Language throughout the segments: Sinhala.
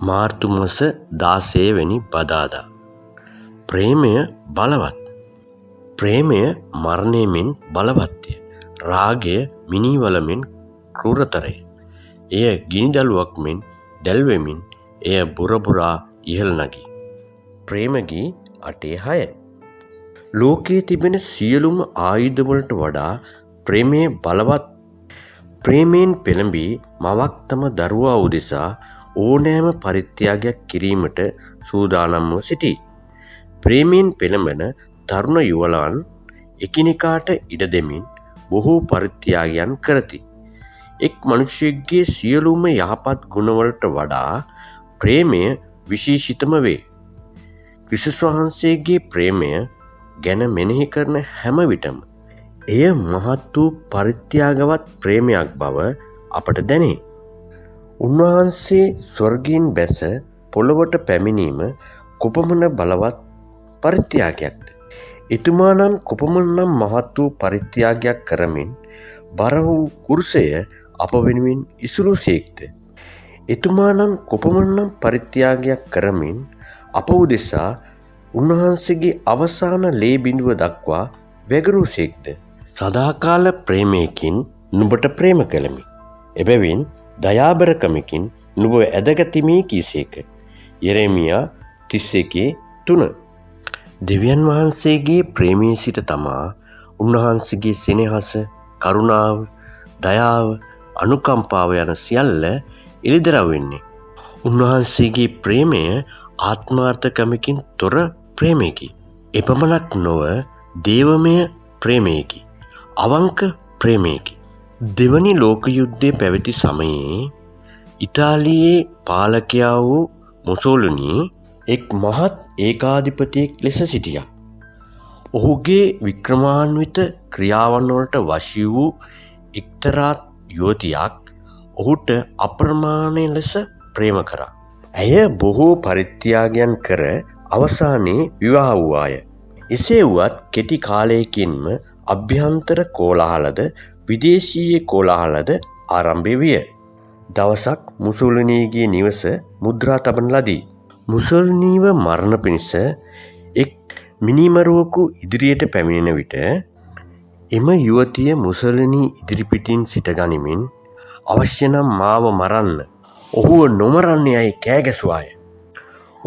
මාර්තු මාස 16 වෙනි බදාදා. ප්‍රේමය බලවත්. ප්‍රේමය මරණය මෙන් බලවත්ය. රාගය මිනිවලමින් ක්‍රූරතරය. එය ගිනිදළුවක් මෙන් දැල්වෙමින් එය බුරබුරා ඉහළ නගී. ප්‍රේමගී 8:6. ලෝකයේ තිබෙන සියලුම ආයුධවලට වඩා ප්‍රේමය බලවත්. ප්‍රේමයෙන් පෙළඹී මවක් තම දරුවා උදෙසා ඕනෑම පරිත්‍යාගයක් කිරීමට සූදානම්ව සිටී. ප්‍රේමයෙන් පෙළඹෙන තරුණ යුවලන් එකිනෙකාට ඉඩ දෙමින් බොහෝ පරිත්‍යාගයන් කරති. එක් මනුෂ්‍යයෙකුගේ සියලුම යහපත් ගුණවලට වඩා ප්‍රේමය විශේෂිතම වේ. ක්‍රිස්තුස් වහන්සේගේ ප්‍රේමය ගැන මෙනෙහි කරන හැම විටම එය මහත් වූ පරිත්‍යාගවත් ප්‍රේමයක් බව අපට දැනේ. උන්වහන්සේ ස්වර්ගයෙන් බැස පොළොවට පැමිණීම කොපමණ බලවත් පරිත්‍යාගයක්ද? එතුමානම් කොපමණනම් මහත් වූ පරිත්‍යාගයක් කරමින් බර වූ කුරුසය අප වෙනුවෙන් ඉසුරුසේක්ද? එතුමානම් කොපමණනම් පරිත්‍යාගයක් කරමින් අප උදෙසා උන්වහන්සේගේ අවසාන ලේ බිඳුව දක්වා වැගරුසේක්ද? සදාකාල ප්‍රේමයකින් නුඹට ප්‍රේම කළමි. එබැවින් දයාබරකමකින් නුඹ ඇදගතිමි කීසේක. යෙරෙමියා 31:3. දෙවියන් වහන්සේගේ ප්‍රේමයේ සිට තමා උන්වහන්සේගේ සෙනෙහස, කරුණාව, දයාව, අනුකම්පාව යන සියල්ල එළිදරව් වෙන්නේ. උන්වහන්සේගේ ප්‍රේමය ආත්මාර්ථකමකින් තොර ප්‍රේමයකි. එපමණක් නොව දේවමය ප්‍රේමයකි. අවංක ප්‍රේමයකි. දෙවනි ලෝක යුද්ධය පැවති සමයේ ඉතාලියේ පාලකයා වූ මුසෝලිනි එක් මහත් ඒකාධිපතියෙක් ලෙස සිටියා. ඔහුගේ වික්‍රමාන්විත ක්‍රියාවන් වලට වශී වූ එක්තරා යුවතියක් ඔහුට අප්‍රමාණ ලෙස ප්‍රේම කරා. ඇය බොහෝ පරිත්‍යාගයන් කර අවසානයේ විවාහ වූවාය. එසේ වුවත් කෙටි කාලයකින්ම අභ්‍යන්තර කෝලාහලද විදේශීය කෝලාහලද ආරම්භ විය. දවසක් මුසෝලිනීගේ නිවස මුද්‍රා තබන ලදී. මුසෝලිනීව මරණ පිණිස එක් මිනිමරුවෙකු ඉදිරියට පැමිණෙන විට එම යුවතිය මුසෝලිනී ඉදිරිපිටින් සිට ගනිමින් අවශ්‍ය නම් මාව මරන්න, ඔහුව නොමරන්න යයි කෑ ගැසුවාය.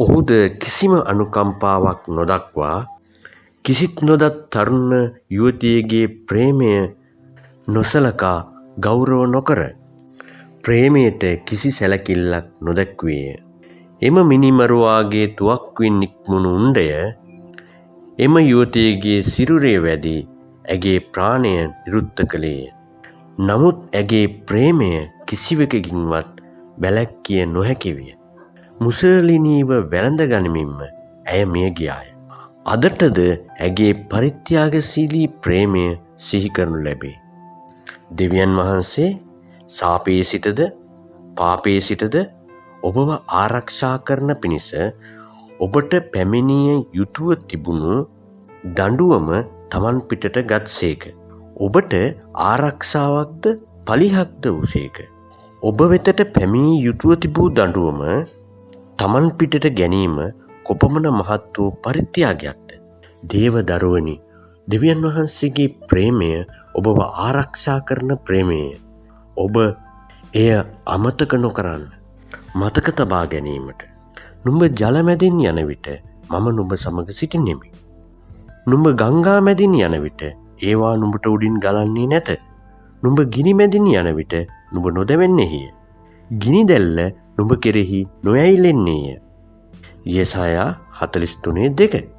ඔහුද කිසිම අනුකම්පාවක් නොදක්වා කිසිත් නොදත් තරුණ යුවතියගේ ප්‍රේමය නොසලකා ගෞරව නොකර ප්‍රේමයට කිසි සැලකිල්ලක් නොදැක්වේය. එම මිනිමරුවාගේ තුවක්කුවෙන් නික්මුණු උණ්ඩය එම යුවතියගේ සිරුරේ වැදී ඇගේ ප්‍රාණය නිරුද්ධ කළේය. නමුත් ඇගේ ප්‍රේමය කිසිවකකින්වත් වැළැක්විය නොහැකි විය. මුසෝලිනීව වැළඳ ගනිමින්ම ඇය මිය ගියාය. අදටද ඇගේ පරිත්‍යාගශීලී ප්‍රේමය සිහි කරනු ලැබේ. දෙවියන් වහන්සේ සාපයේ සිටද පාපයේ සිටද ඔබව ආරක්ෂා කරන පිණිස ඔබට පැමිණිය යුතුව තිබුණු දඬුවම තමන් පිටට ගත්සේක. ඔබට ආරක්ෂාවක්ද පලිහක්ද වූසේක. ඔබ වෙතට පැමිණිය යුතුව තිබූ දඬුවම තමන් පිටට ගැනීම කොපමණ මහත් වූ පරිත්‍යාගයක්ද? දේව දරුවනි, දෙවියන් වහන්සේගේ ප්‍රේමය ඔබව ආරක්ෂා කරන ප්‍රේමය. ඔබ එය අමතක නොකරන්න. මතක තබා ගැනීමට. නුඹ ජල මැදින් යන විට මම නුඹ සමග සිටින්නෙමි. නුඹ ගංගා මැදින් යන විට ඒවා නුඹට උඩින් ගලන්නේ නැත. නුඹ ගිනි මැදින් යන විට නුඹ නොදැවෙන්නේය. ගිනි දැල්ල නුඹ කෙරෙහි නොඇයිලෙන්නේය. යෙසායා 43:2.